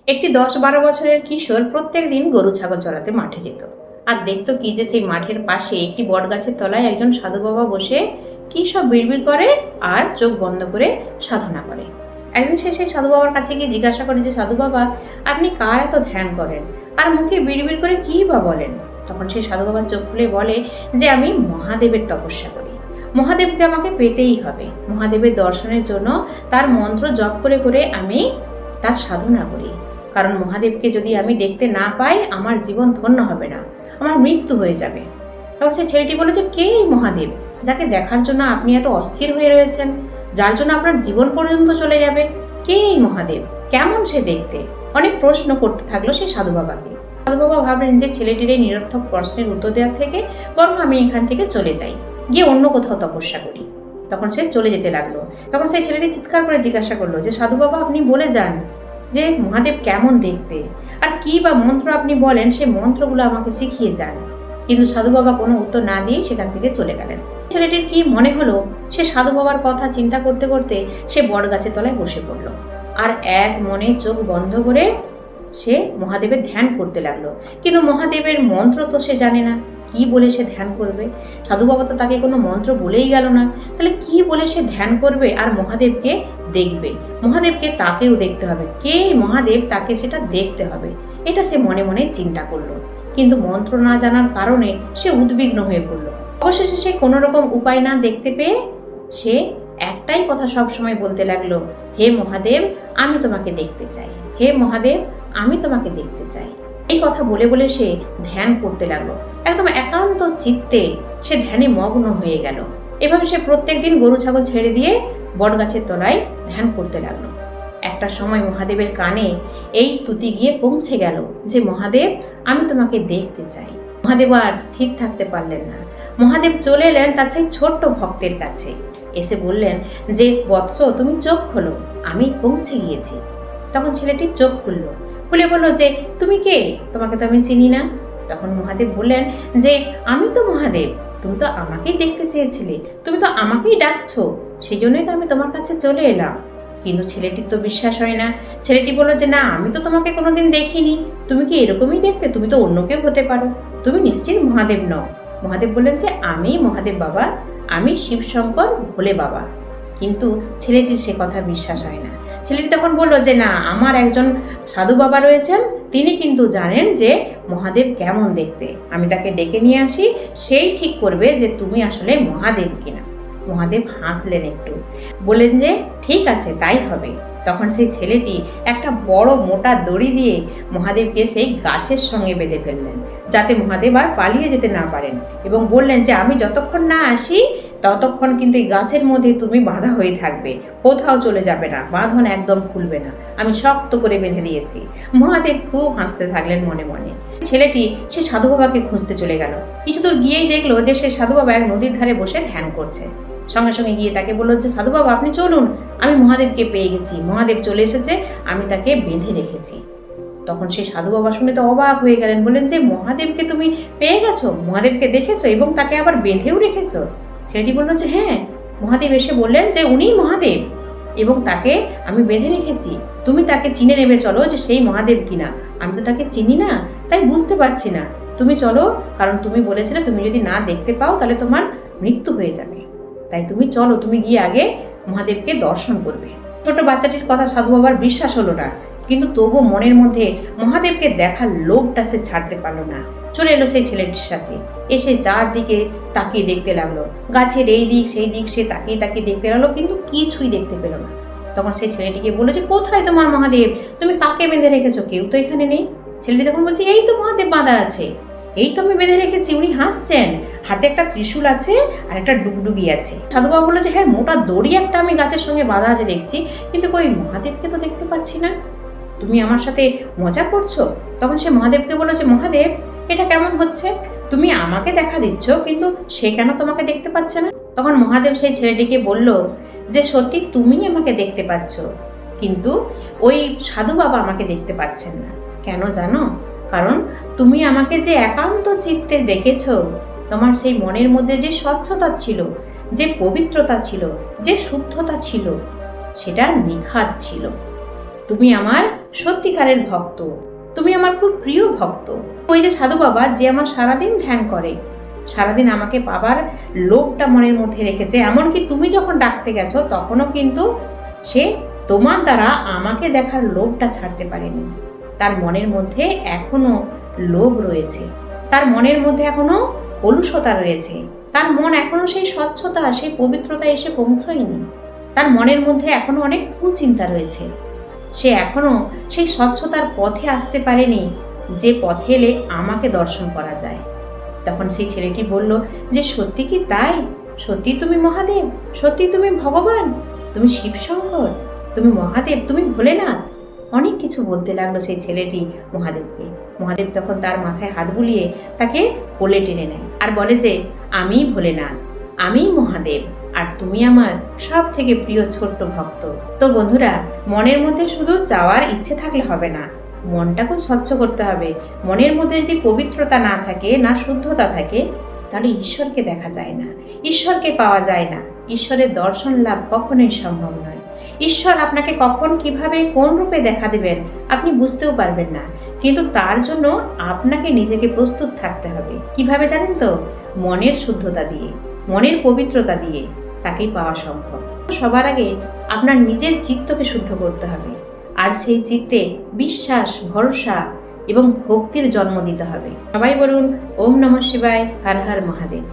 একটি 10-12 বছরের কিশোর প্রত্যেক দিন গরু ছাগল চড়াতে মাঠে যেত। আর দেখতো কি যে সেই মাঠের পাশে একটি বটগাছের তলায় একজন সাধু বাবা বসে কি সব বিড়বিড় করে আর চোখ বন্ধ করে সাধনা করে। একদিন সে সেই সাধু বাবার কাছে গিয়ে জিজ্ঞাসা করে যে, সাধু বাবা, আপনি কার এত ধ্যান করেন আর মুখে বিড়বিড় করে কি বা বলেন? তখন সেই সাধু বাবা চোখ খুলে বলে যে, আমি মহাদেবের তপস্যা করি। মহাদেবকে আমাকে পেতেই হবে। মহাদেবের দর্শনের জন্য তার মন্ত্র জপ করে করে আমি তার সাধনা করি। কারণ মহাদেবকে যদি আমি দেখতে না পাই, আমার জীবন ধন্য হবে না, আমার মৃত্যু হয়ে যাবে। তখন সেই ছেলেটি বলে যে, কে এই মহাদেব যাকে দেখার জন্য আপনি এত অস্থির হয়ে রয়েছেন, যার জন্য আপনার জীবন পর্যন্ত চলে যাবে? কে এই মহাদেব? কেমন সে দেখতে? অনেক প্রশ্ন করতে থাকলো সে সাধু বাবাকে। সাধু বাবা ভাবলেন যে ছেলেটির এই নিরর্থক প্রশ্নের উত্তর দেওয়ার থেকে বরং আমি এখান থেকে চলে যাই, গিয়ে অন্য কোথাও তপস্যা করি। তখন সে চলে যেতে লাগলো। তখন সেই ছেলেটি চিৎকার করে জিজ্ঞাসা করলো যে, সাধু বাবা, আপনি বলে যান যে মহাদেব কেমন দেখতে, আর কি বা মন্ত্র আপনি বলেন, সে মন্ত্রগুলো আমাকে শিখিয়ে যান। কিন্তু সাধু বাবা কোনো উত্তর না দিয়ে সেখান থেকে চলে গেলেন। ছেলেটির কি মনে হলো, সে সাধু বাবার কথা চিন্তা করতে করতে সে বট গাছের তলায় বসে পড়ল আর এক মনে চোখ বন্ধ করে সে মহাদেবের ধ্যান করতে লাগলো। কিন্তু মহাদেবের মন্ত্র তো সে জানে না, কি বলে সে ধ্যান করবে? সাধু বাবা তো তাকে কোনো মন্ত্র বলেই গেল না, তাহলে কি বলে সে ধ্যান করবে আর মহাদেবকে দেখবে? মহাদেবকে তাকেও দেখতে হবে, কে মহাদেব তাকে সেটা দেখতে হবে। এটা সে মনে মনে চিন্তা করলো। কিন্তু মন্ত্র না জানার কারণে সে উদ্বিগ্ন হয়ে পড়ল। অবশেষে সে কোনো রকম উপায় না দেখতে পেয়ে সে একটাই কথা সব সময় বলতে লাগলো, হে মহাদেব, আমি তোমাকে দেখতে চাই। হে মহাদেব, আমি তোমাকে দেখতে চাই। এই কথা বলে বলে সে ধ্যান করতে লাগলো। একদম একান্ত চিত্তে সে ধ্যানে মগ্ন হয়ে গেল। এভাবে সে প্রত্যেক দিন গরু ছাগল ছেড়ে দিয়ে বটগাছের তলায় ধ্যান করতে লাগলো। একটা সময় মহাদেবের কানে এই স্তুতি গিয়ে পৌঁছে গেল যে, মহাদেব, আমি তোমাকে দেখতে চাই। মহাদেব আর স্থির থাকতে পারলেন না। মহাদেব চলে এলেন তার সেই ছোট্ট ভক্তের কাছে। এসে বললেন যে, বৎস, তুমি চোখ খোলো, আমি পৌঁছে গিয়েছি। তখন ছেলেটি চোখ খুলল, খুলে বলল যে, তুমি কে? তোমাকে তো আমি চিনি না। তখন মহাদেব বললেন যে, আমি তো মহাদেব, তুমি তো আমাকেই দেখতে চেয়েছিলে, তুমি তো আমাকেই ডাকছো, সেই জন্যই তো আমি তোমার কাছে চলে এলাম। কিন্তু ছেলেটির তো বিশ্বাস হয় না। ছেলেটি বলল যে, না, আমি তো তোমাকে কোনোদিন দেখিনি, তুমি কি এরকমই দেখতে? তুমি তো অন্য কেউ হতে পারো, তুমি নিশ্চয়ই মহাদেব নও। মহাদেব বললেন যে, আমি মহাদেব বাবা, আমি শিবশঙ্কর ভোলে বাবা। কিন্তু ছেলেটির সে কথা বিশ্বাস হয় না। ছেলেটি তখন বলল যে, না, আমার একজন সাধু বাবা রয়েছেন, তিনি কিন্তু জানেন যে মহাদেব কেমন দেখতে, আমি তাকে ডেকে নিয়ে আসি, সেই ঠিক করবে যে তুমি আসলে মহাদেব কিনা। মহাদেব হাসলেন একটু, বললেন যে, ঠিক আছে, তাই হবে। তখন সেই ছেলেটি একটা বড় মোটা দড়ি দিয়ে মহাদেবকে সেই গাছের সঙ্গে বেঁধে ফেললেন, যাতে মহাদেব আর পালিয়ে যেতে না পারেন, এবং বললেন যে, আমি যতক্ষণ না আসি ততক্ষণ কিন্তু এই গাছের মধ্যে তুমি বাঁধা হয়ে থাকবে, কোথাও চলে যাবে না, বাঁধন একদম খুলবে না, আমি শক্ত করে বেঁধে দিয়েছি। মহাদেব খুব হাসতে থাকলেন মনে মনে। ছেলেটি সে সাধু বাবাকে খুঁজতে চলে গেল। কিছু দূর গিয়েই দেখলো যে সে সাধু বাবা এক নদীর ধারে বসে ধ্যান করছে। সঙ্গে সঙ্গে গিয়ে তাকে বলল যে, সাধু বাবা, আপনি চলুন, আমি মহাদেবকে পেয়ে গেছি, মহাদেব চলে এসেছে, আমি তাকে বেঁধে রেখেছি। তখন সেই সাধু বাবা শুনে তো অবাক হয়ে গেলেন, বললেন যে, মহাদেবকে তুমি পেয়ে গেছো, মহাদেবকে দেখেছো এবং তাকে আবার বেঁধেও রেখেছো? ছেলেটি বলল যে, হ্যাঁ। মহাদেব এসে বললেন যে, উনিই মহাদেব এবং তাকে আমি বেঁধে রেখেছি, তুমি তাকে চিনে নেবে, চলো, যে সেই মহাদেব কিনা। আমি তো তাকে চিনি না, তাই বুঝতে পারছি না, তুমি চলো, কারণ তুমি বলেছিলে তুমি যদি না দেখতে পাও তাহলে তোমার মৃত্যু হয়ে যাবে, তাই তুমি চলো, তুমি গিয়ে আগে মহাদেবকে দর্শন করবে। ছোট বাচ্চাটির কথা সাধু বাবার বিশ্বাস হলো না, কিন্তু তবু মনের মধ্যে মহাদেবকে দেখার লোভটা সে ছাড়তে পারলো না। চলে এলো সেই ছেলেটির সাথে, এসে চারদিকে তাকিয়ে দেখতে লাগলো, গাছের এই দিক সেই দিক সে তাকিয়ে তাকিয়ে দেখতে লাগলো, কিন্তু কিছুই দেখতে পেল না। তখন সেই ছেলেটিকে বললো যে, কোথায় তোমার মহাদেব? তুমি কাকে বেঁধে রেখেছো? কেউ তো এখানে নেই। ছেলেটি তখন বলছে, এই তো মহাদেব বাঁধা আছে, এই তো আমি বেঁধে রেখেছি। উনি হাসছেন, হাতে একটা ত্রিশূল আছে আর একটা ডুগডুগি আছে। সাধু বাবা বললো যে, হ্যাঁ, মোটা দড়ি একটা আমি গাছের সঙ্গে বাঁধা আছে দেখছি, কিন্তু কই মহাদেবকে তো দেখতে পাচ্ছি না, তুমি আমার সাথে মজা করছো? তখন সে মহাদেবকে বললো যে, মহাদেব, এটা কেমন হচ্ছে? তুমি আমাকে দেখা দিচ্ছ, কিন্তু সে কেন তোমাকে দেখতে পাচ্ছে না? তখন মহাদেব সেই ছেলেটিকে বলল যে, সত্যি তুমি আমাকে দেখতে পাচ্ছ, কিন্তু ওই সাধু বাবা আমাকে দেখতে পাচ্ছেন না। কেন জানো? কারণ তুমি আমাকে যে একান্ত চিত্তে ডেকেছ, তোমার সেই মনের মধ্যে যে স্বচ্ছতা ছিল, যে পবিত্রতা ছিল, যে শুদ্ধতা ছিল, সেটা নিখাদ ছিল। তুমি আমার সত্যিকারের ভক্ত, তুমি আমার খুব প্রিয় ভক্ত। ওই যে সাধু বাবা যে আমার সারাদিন ধ্যান করে, সারাদিন আমাকে পাবার লোভটা মনের মধ্যে রেখেছে, এমনকি তুমি যখন ডাকতে গেছো তখনও কিন্তু সে তোমার দ্বারা আমাকে দেখার লোভটা ছাড়তে পারেনি। তার মনের মধ্যে এখনো লোভ রয়েছে, তার মনের মধ্যে এখনো কলুষতা রয়েছে, তার মন এখনো সেই স্বচ্ছতা, সেই পবিত্রতা এসে পৌঁছয়নি। তার মনের মধ্যে এখনো অনেক কুচিন্তা রয়েছে, সে এখনো সেই স্বচ্ছতার পথে আসতে পারেনি, যে পথে এলে আমাকে দর্শন করা যায়। তখন সেই ছেলেটি বলল যে সত্যি কি তাই? সত্যি তুমি মহাদেব? সত্যি তুমি ভগবান? তুমি শিবশঙ্কর? তুমি মহাদেব? তুমি ভোলেনাথ? অনেক কিছু বলতে লাগলো সেই ছেলেটি মহাদেবকে। মহাদেব তখন তার মাথায় হাত বুলিয়ে তাকে কোলে টেনে নেয় আর বলে যে আমি ভোলেনাথ, আমি মহাদেব, আর তুমি আমার সব থেকে প্রিয় ছোট্ট ভক্ত। তো বন্ধুরা, মনের মধ্যে শুধু চাওয়ার ইচ্ছে থাকলে হবে না, মনটাকেও স্বচ্ছ করতে হবে। মনের মধ্যে যদি পবিত্রতা না থাকে, না শুদ্ধতা থাকে, তাহলে ঈশ্বরকে দেখা যায় না, ঈশ্বরকে পাওয়া যায় না। ঈশ্বরের দর্শন লাভ কখনোই সম্ভব নয়। ঈশ্বর আপনাকে কখন, কিভাবে, কোন রূপে দেখা দেবেন আপনি বুঝতেও পারবেন না, কিন্তু তার জন্য আপনাকে নিজেকে প্রস্তুত থাকতে হবে। কিভাবে জানেন তো? মনের শুদ্ধতা দিয়ে, মনের পবিত্রতা দিয়ে তাকেই পাওয়া সম্ভব। সবার আগে আপনার নিজের চিত্তকে শুদ্ধ করতে হবে, আর সেই চিত্তে বিশ্বাস, ভরসা এবং ভক্তির জন্ম দিতে হবে। সবাই বলুন ওম নমঃ শিবায়, হর হর মহাদেব।